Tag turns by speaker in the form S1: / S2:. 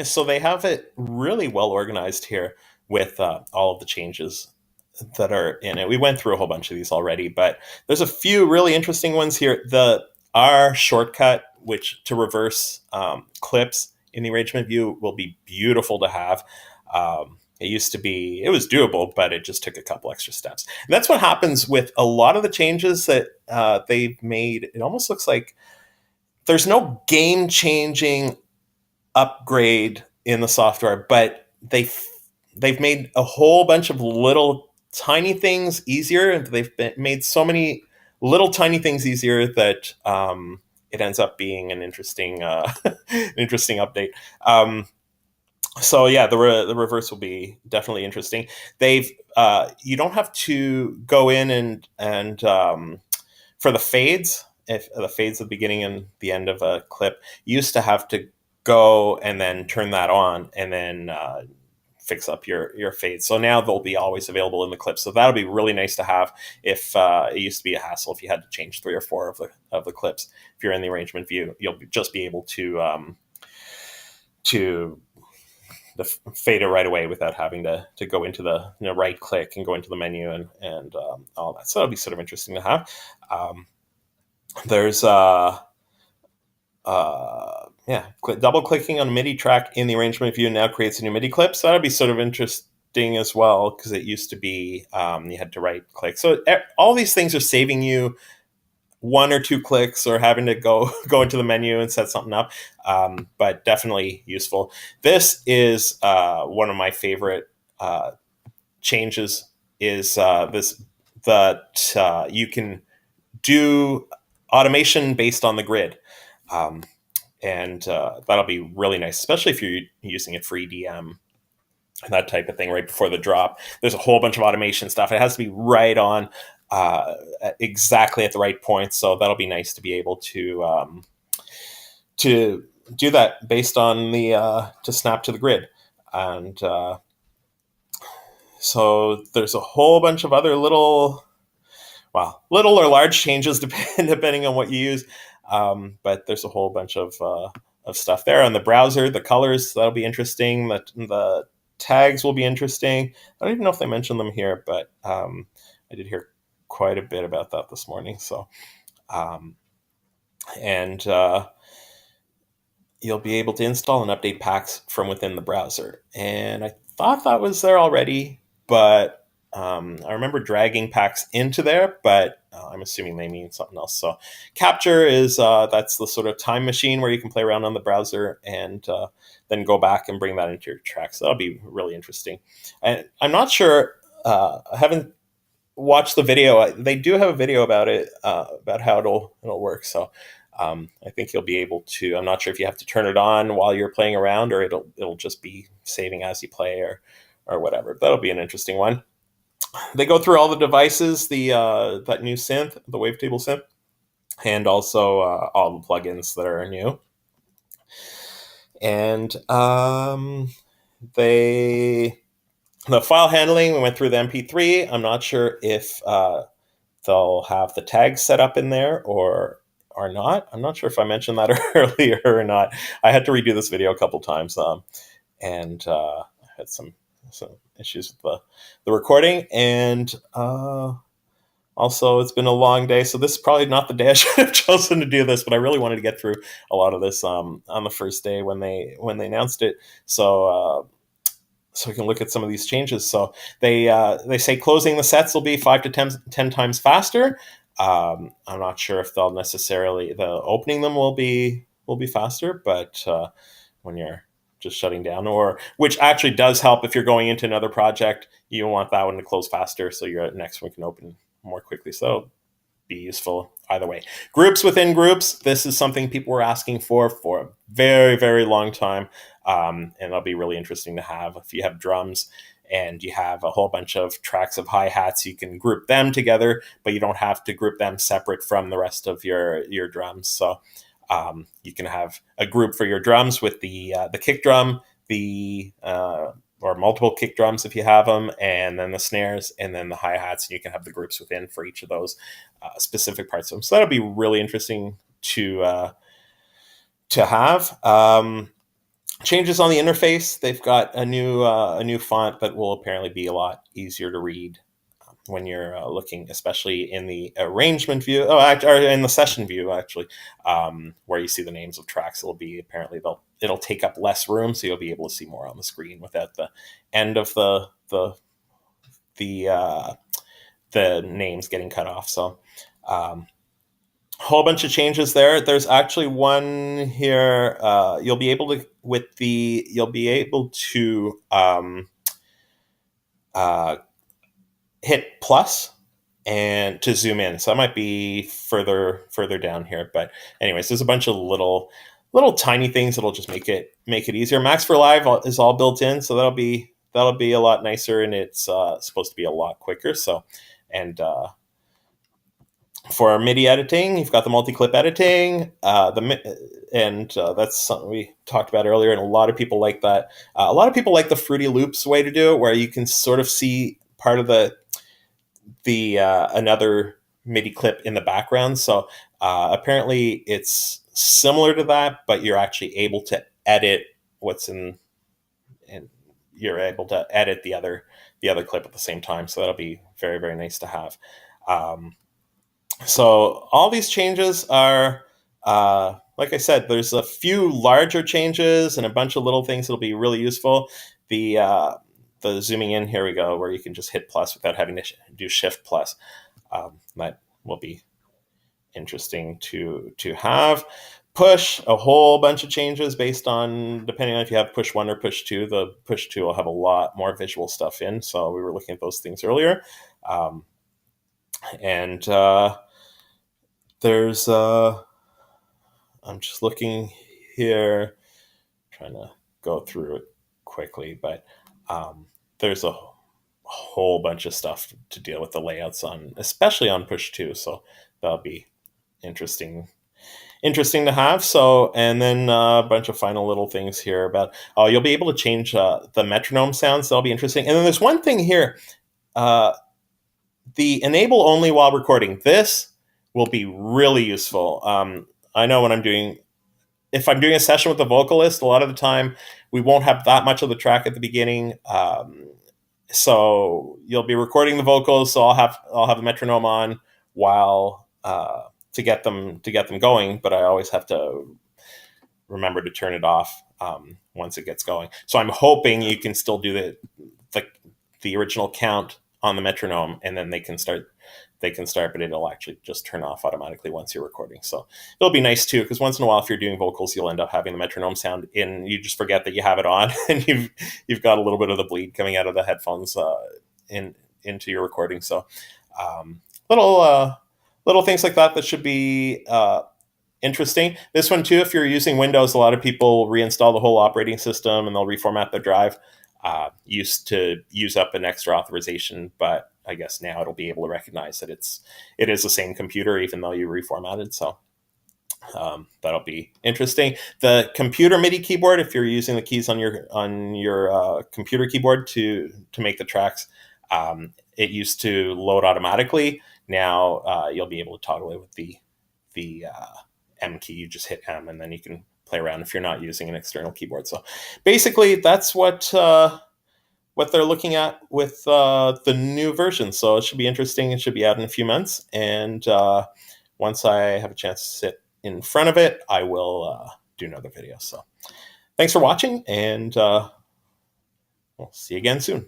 S1: So they have it really well organized here with all of the changes that are in it. We went through a whole bunch of these already, but there's a few really interesting ones here. The R shortcut, which to reverse clips in the arrangement view, will be beautiful to have. It used to be, it was doable, but it just took a couple extra steps. And that's what happens with a lot of the changes that they've made. It almost looks like there's no game changing upgrade in the software, but they've made a whole bunch of little tiny things easier, and made so many little tiny things easier that it ends up being an interesting an interesting update. So yeah, the reverse will be definitely interesting. They've you don't have to go in and for the fades, if the fades at the beginning and the end of a clip, you used to have to go and then turn that on and then fix up your fades. So now they'll be always available in the clip. So that'll be really nice to have. If it used to be a hassle if you had to change 3 or 4 of the clips. If you're in the arrangement view, you'll just be able to fade it right away without having to go into the right click and go into the menu and all that. So that'll be sort of interesting to have. There's yeah, double clicking on a MIDI track in the arrangement view now creates a new MIDI clip. So that'd be sort of interesting as well, because it used to be you had to right click. So all these things are saving you 1 or 2 clicks or having to go into the menu and set something up, but definitely useful. This is one of my favorite changes. Is this that you can do automation based on the grid. And that'll be really nice, especially if you're using it for EDM, that type of thing, right before the drop. There's a whole bunch of automation stuff. It has to be right on, exactly at the right point. So that'll be nice to be able to do that based on the to snap to the grid. And so there's a whole bunch of other little or large changes depending on what you use. But there's a whole bunch of stuff there on the browser. The colors, that'll be interesting. The tags will be interesting. I don't even know if they mentioned them here, but I did hear quite a bit about that this morning. So, and you'll be able to install and update packs from within the browser. And I thought that was there already, but I remember dragging packs into there, but I'm assuming they mean something else. So Capture is that's the sort of time machine where you can play around on the browser and then go back and bring that into your track. So that'll be really interesting. And I'm not sure. I haven't watched the video. They do have a video about it, about how it'll work. So I think you'll be able to. I'm not sure if you have to turn it on while you're playing around, or it'll just be saving as you play, or whatever. That'll be an interesting one. They go through all the devices, the that new synth, the wavetable synth, and also all the plugins that are new. And they the file handling. We went through the MP3. I'm not sure if they'll have the tags set up in there or not. I'm not sure if I mentioned that earlier or not. I had to redo this video a couple times, and I had some issues with the recording, and also it's been a long day, so this is probably not the day I should have chosen to do this, but I really wanted to get through a lot of this on the first day when they announced it, so we can look at some of these changes. So they say closing the sets will be 5 to 10 times faster. I'm not sure if they'll necessarily the opening them will be faster, but when you're just shutting down, or which actually does help if you're going into another project, you want that one to close faster so your next one can open more quickly. So be useful either way. Groups within groups. This is something people were asking for a very, very long time. And it'll be really interesting to have. If you have drums and you have a whole bunch of tracks of hi-hats, you can group them together, but you don't have to group them separate from the rest of your drums. So you can have a group for your drums with the kick drum, or multiple kick drums if you have them, and then the snares, and then the hi-hats, and you can have the groups within for each of those specific parts of them. So that'll be really interesting to have. Changes on the interface. They've got a new font that will apparently be a lot easier to read when you're looking, especially in the arrangement view. Or in the session view, actually, where you see the names of tracks. It'll be apparently it'll take up less room, so you'll be able to see more on the screen without the end of the the names getting cut off. So. Whole bunch of changes there. There's actually one here. You'll be able to uh, hit plus and to zoom in. So that might be further down here. But anyways, there's a bunch of little tiny things that'll just make it easier. Max for Live is all built in, so that'll be a lot nicer, and it's supposed to be a lot quicker. So, and for MIDI editing, you've got the multi-clip editing, that's something we talked about earlier, and a lot of people like that. A lot of people like the Fruity Loops way to do it, where you can sort of see part of the another MIDI clip in the background. So apparently, it's similar to that, but you're actually able to edit what's and you're able to edit the other clip at the same time. So that'll be very, very nice to have. So all these changes are, like I said, there's a few larger changes and a bunch of little things that'll be really useful. The zooming in, here we go, where you can just hit plus without having to do shift plus. That will be interesting to have. Push, a whole bunch of changes based on, depending on if you have push 1 or push 2. The push 2 will have a lot more visual stuff in. So we were looking at those things earlier. And there's I'm just looking here, trying to go through it quickly, but there's a whole bunch of stuff to deal with the layouts on, especially on push 2. So that'll be interesting to have. So, and then a bunch of final little things here about, you'll be able to change the metronome sounds. That'll be interesting. And then there's one thing here, the enable only while recording. This will be really useful. I know if I'm doing a session with a vocalist, a lot of the time we won't have that much of the track at the beginning. So you'll be recording the vocals. So I'll have the metronome on while to get them going. But I always have to remember to turn it off once it gets going. So I'm hoping you can still do the original count on the metronome, and then they can start, but it'll actually just turn off automatically once you're recording. So it'll be nice too, because once in a while, if you're doing vocals, you'll end up having the metronome sound in. You just forget that you have it on, and you've got a little bit of the bleed coming out of the headphones into your recording. So little things like that should be interesting. This one too, if you're using Windows, a lot of people reinstall the whole operating system and they'll reformat their drive. Used to use up an extra authorization, but I guess now it'll be able to recognize that it is the same computer, even though you reformatted. So that'll be interesting. The computer MIDI keyboard, if you're using the keys on your computer keyboard to make the tracks, it used to load automatically. Now you'll be able to toggle it with the M key. You just hit M, and then you can play around if you're not using an external keyboard. So basically, that's what they're looking at with the new version. So it should be interesting. It should be out in a few months, and once I have a chance to sit in front of it, I will do another video. So thanks for watching, and we'll see you again soon.